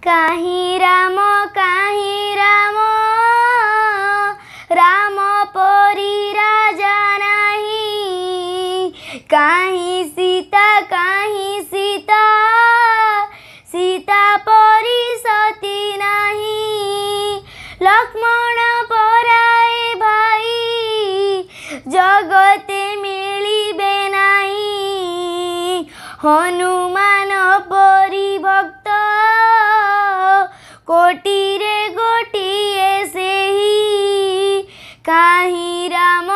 काहीं राम राम परी राजा नहीं, काहीं सीता सीता परी सती नहीं, लक्ष्मण पराए भाई जगते मिलिबे नहीं, हनुमान परी भक्त कोटि रे गोटिए से ही, काहीं राम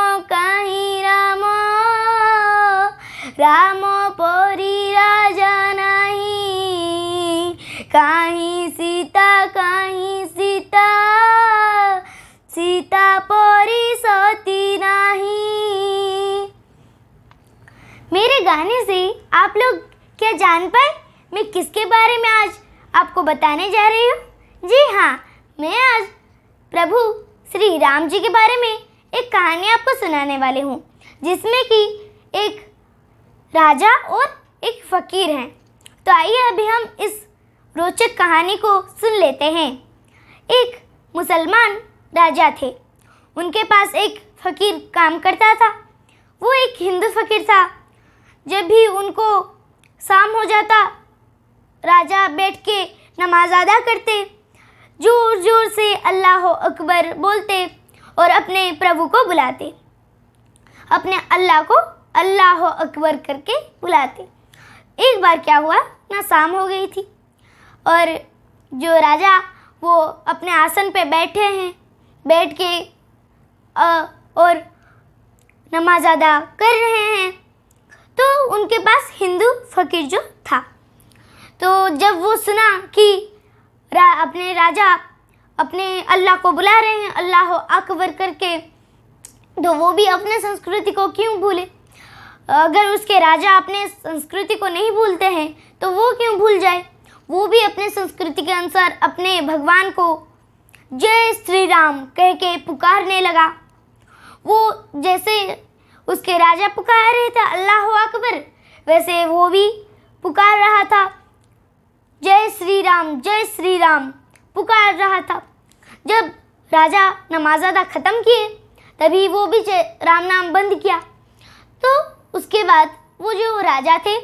राम परी राजा नहीं, काहीं सीता सीता परी सती नहीं। मेरे गाने से आप लोग क्या जान पाए मैं किसके बारे में आज आपको बताने जा रही हूँ? जी हाँ, मैं आज प्रभु श्री राम जी के बारे में एक कहानी आपको सुनाने वाली हूँ, जिसमें कि एक राजा और एक फकीर हैं। तो आइए अभी हम इस रोचक कहानी को सुन लेते हैं। एक मुसलमान राजा थे, उनके पास एक फकीर काम करता था। वो एक हिंदू फकीर था। जब भी उनको शाम हो जाता, राजा बैठ के नमाज अदा करते, जोर जोर से अल्लाह अकबर बोलते और अपने प्रभु को बुलाते, अपने अल्लाह को अल्लाह अकबर करके बुलाते। एक बार क्या हुआ ना, शाम हो गई थी और जो राजा वो अपने आसन पे बैठे हैं, बैठ के और नमाज अदा कर रहे हैं। तो उनके पास हिंदू फकीर जो था, तो जब वो सुना कि अपने राजा अपने अल्लाह को बुला रहे हैं अल्लाह अकबर करके, तो वो भी अपने संस्कृति को क्यों भूले? अगर उसके राजा अपने संस्कृति को नहीं भूलते हैं तो वो क्यों भूल जाए? वो भी अपने संस्कृति के अनुसार अपने भगवान को जय श्री राम कह के पुकारने लगा। वो जैसे उसके राजा पुकार रहे थे अल्लाह अकबर, वैसे वो भी पुकार रहा था जय श्री राम पुकार रहा था। जब राजा नमाज अदा ख़त्म किए, तभी वो भी राम नाम बंद किया। तो उसके बाद वो जो राजा थे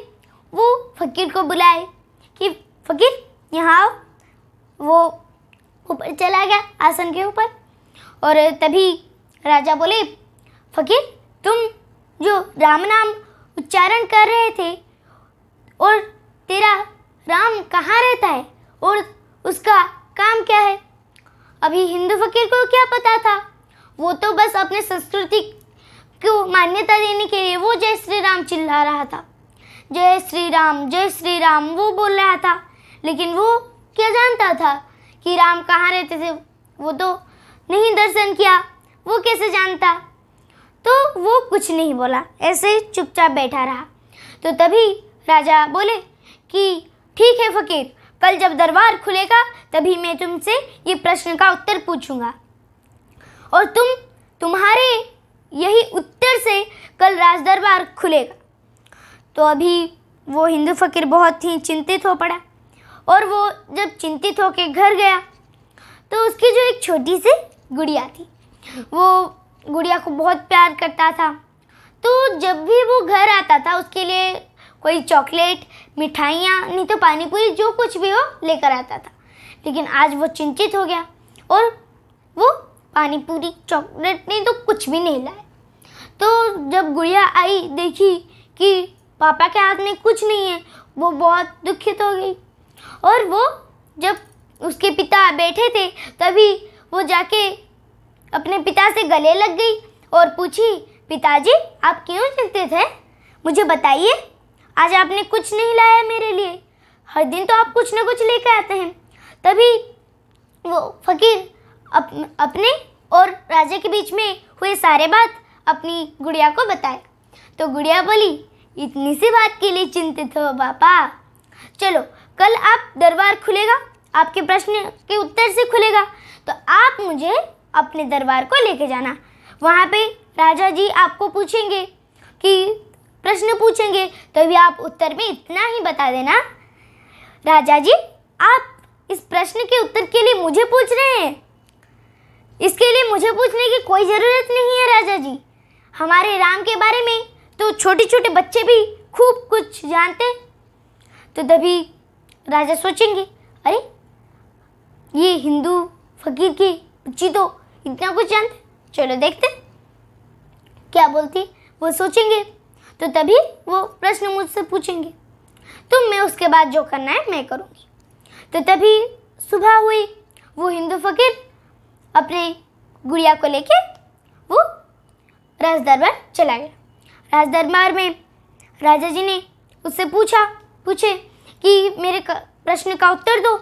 वो फकीर को बुलाए कि फकीर यहाँ आओ। वो ऊपर चला गया आसन के ऊपर, और तभी राजा बोले, फकीर तुम जो राम नाम उच्चारण कर रहे थे, और तेरा राम कहाँ रहता है और उसका काम क्या है? अभी हिंदू फकीर को क्या पता था, वो तो बस अपने संस्कृति को मान्यता देने के लिए वो जय श्री राम चिल्ला रहा था, जय श्री राम वो बोल रहा था। लेकिन वो क्या जानता था कि राम कहाँ रहते थे? वो तो नहीं दर्शन किया, वो कैसे जानता? तो वो कुछ नहीं बोला, ऐसे चुपचाप बैठा रहा। तो तभी राजा बोले कि ठीक है फकीर, कल जब दरबार खुलेगा तभी मैं तुमसे ये प्रश्न का उत्तर पूछूंगा, और तुम्हारे यही उत्तर से कल राज दरबार खुलेगा। तो अभी वो हिंदू फकीर बहुत ही चिंतित हो पड़ा, और वो जब चिंतित होकर घर गया तो उसकी जो एक छोटी सी गुड़िया थी, वो गुड़िया को बहुत प्यार करता था। तो जब भी वो घर आता था उसके लिए कोई चॉकलेट, मिठाइयाँ, नहीं तो पानी पूरी, जो कुछ भी हो लेकर आता था। लेकिन आज वो चिंतित हो गया और वो पानी पूरी, चॉकलेट नहीं तो कुछ भी नहीं लाया। तो जब गुड़िया आई, देखी कि पापा के हाथ में कुछ नहीं है, वो बहुत दुखित हो गई। और वो जब उसके पिता बैठे थे तभी वो जाके अपने पिता से गले लग गई और पूछी, पिताजी आप क्यों चिंतित हैं? मुझे बताइए, आज आपने कुछ नहीं लाया मेरे लिए, हर दिन तो आप कुछ ना कुछ लेकर आते हैं। तभी वो फकीर अपने और राजा के बीच में हुए सारे बात अपनी गुड़िया को बताया। तो गुड़िया बोली, इतनी सी बात के लिए चिंतित हो पापा? चलो कल आप दरबार खुलेगा, आपके प्रश्न के उत्तर से खुलेगा, तो आप मुझे अपने दरबार को लेके जाना। वहाँ पे राजा जी आपको पूछेंगे कि प्रश्न पूछेंगे, तभी आप उत्तर में इतना ही बता देना, राजा जी आप इस प्रश्न के उत्तर के लिए मुझे पूछ रहे हैं? इसके लिए मुझे पूछने की कोई ज़रूरत नहीं है राजा जी। हमारे राम के बारे में तो छोटे छोटे बच्चे भी खूब कुछ जानते हैं। तो तभी राजा सोचेंगे, अरे ये हिंदू फकीर की बच्ची तो इतना कुछ जानते, चलो देखते क्या बोलती। वो सोचेंगे तो तभी वो प्रश्न मुझसे पूछेंगे, तो मैं उसके बाद जो करना है मैं करूँगी। तो तभी सुबह हुई, वो हिंदू फकीर अपने गुड़िया को लेके वो राज दरबार चला गया। राज दरबार में राजा जी ने उससे पूछे कि मेरे प्रश्न का उत्तर दो।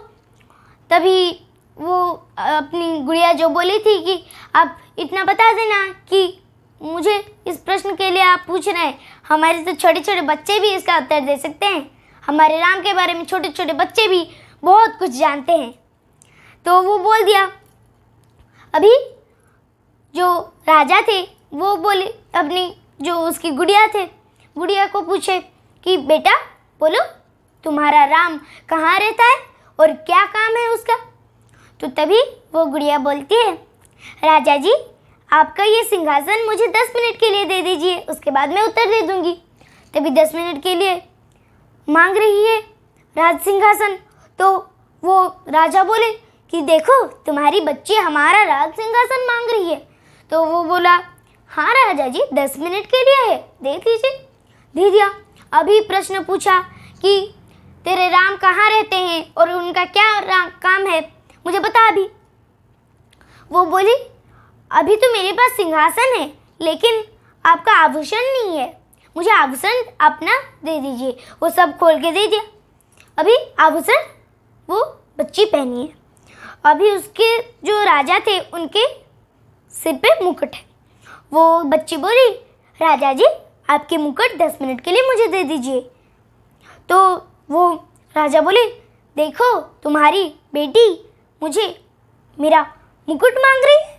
तभी वो अपनी गुड़िया जो बोली थी कि आप इतना बता देना कि मुझे इस प्रश्न के लिए आप पूछ रहे हैं, हमारे तो छोटे छोटे बच्चे भी इसका उत्तर दे सकते हैं, हमारे राम के बारे में छोटे छोटे बच्चे भी बहुत कुछ जानते हैं। तो वो बोल दिया। अभी जो राजा थे वो बोले, अपनी जो उसकी गुड़िया को पूछे कि बेटा बोलो, तुम्हारा राम कहाँ रहता है और क्या काम है उसका? तो तभी वो गुड़िया बोलती है, राजा जी आपका ये सिंहासन मुझे 10 मिनट के लिए दे दीजिए, उसके बाद मैं उत्तर दे दूंगी। तभी 10 मिनट के लिए मांग रही है राज सिंहासन। तो वो राजा बोले कि देखो तुम्हारी बच्ची हमारा राज सिंहासन मांग रही है। तो वो बोला, हाँ राजा जी 10 मिनट के लिए है, दे दीजिए। दे दिया। अभी प्रश्न पूछा कि तेरे राम कहाँ रहते हैं और उनका क्या काम है, मुझे बता अभी। वो बोली, अभी तो मेरे पास सिंहासन है लेकिन आपका आभूषण नहीं है, मुझे आभूषण अपना दे दीजिए। वो सब खोल के दे दिया। अभी आभूषण वो बच्ची पहनी है। अभी उसके जो राजा थे उनके सिर पे मुकुट है। वो बच्ची बोली, राजा जी आपके मुकुट 10 मिनट के लिए मुझे दे दीजिए। तो वो राजा बोले, देखो तुम्हारी बेटी मुझे मेरा मुकुट मांग रही है।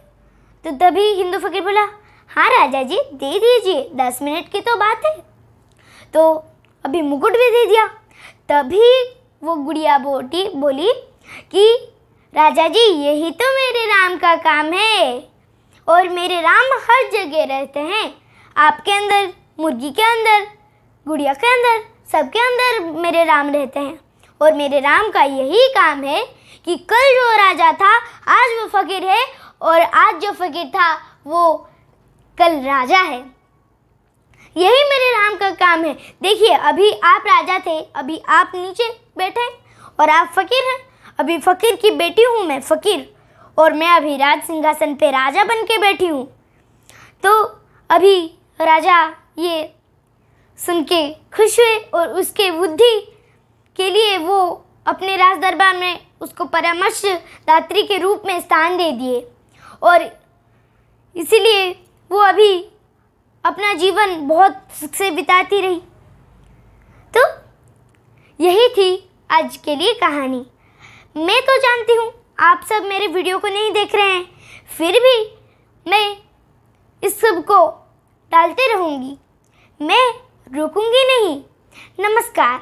तो तभी हिंदू फकीर बोला, हाँ राजा जी दे दीजिए, 10 मिनट की तो बात है। तो अभी मुकुट भी दे दिया। तभी वो गुड़िया बोली कि राजा जी यही तो मेरे राम का काम है और मेरे राम हर जगह रहते हैं, आपके अंदर, मुर्गी के अंदर, गुड़िया के अंदर, सबके अंदर मेरे राम रहते हैं। और मेरे राम का यही काम है कि कल जो राजा था आज वो फकीर है और आज जो फकीर था वो कल राजा है। यही मेरे राम का काम है। देखिए अभी आप राजा थे, अभी आप नीचे बैठे और आप फकीर हैं। अभी फकीर की बेटी हूँ मैं, फकीर, और मैं अभी राज सिंहासन पे राजा बन के बैठी हूँ। तो अभी राजा ये सुन के खुश हुए और उसके बुद्धि के लिए वो अपने राज दरबार में उसको परामर्शदात्री के रूप में स्थान दे दिए और इसीलिए वो अभी अपना जीवन बहुत सुख से बिताती रही। तो यही थी आज के लिए कहानी। मैं तो जानती हूँ आप सब मेरे वीडियो को नहीं देख रहे हैं, फिर भी मैं इस सब को डालते रहूँगी, मैं रुकूंगी नहीं। नमस्कार।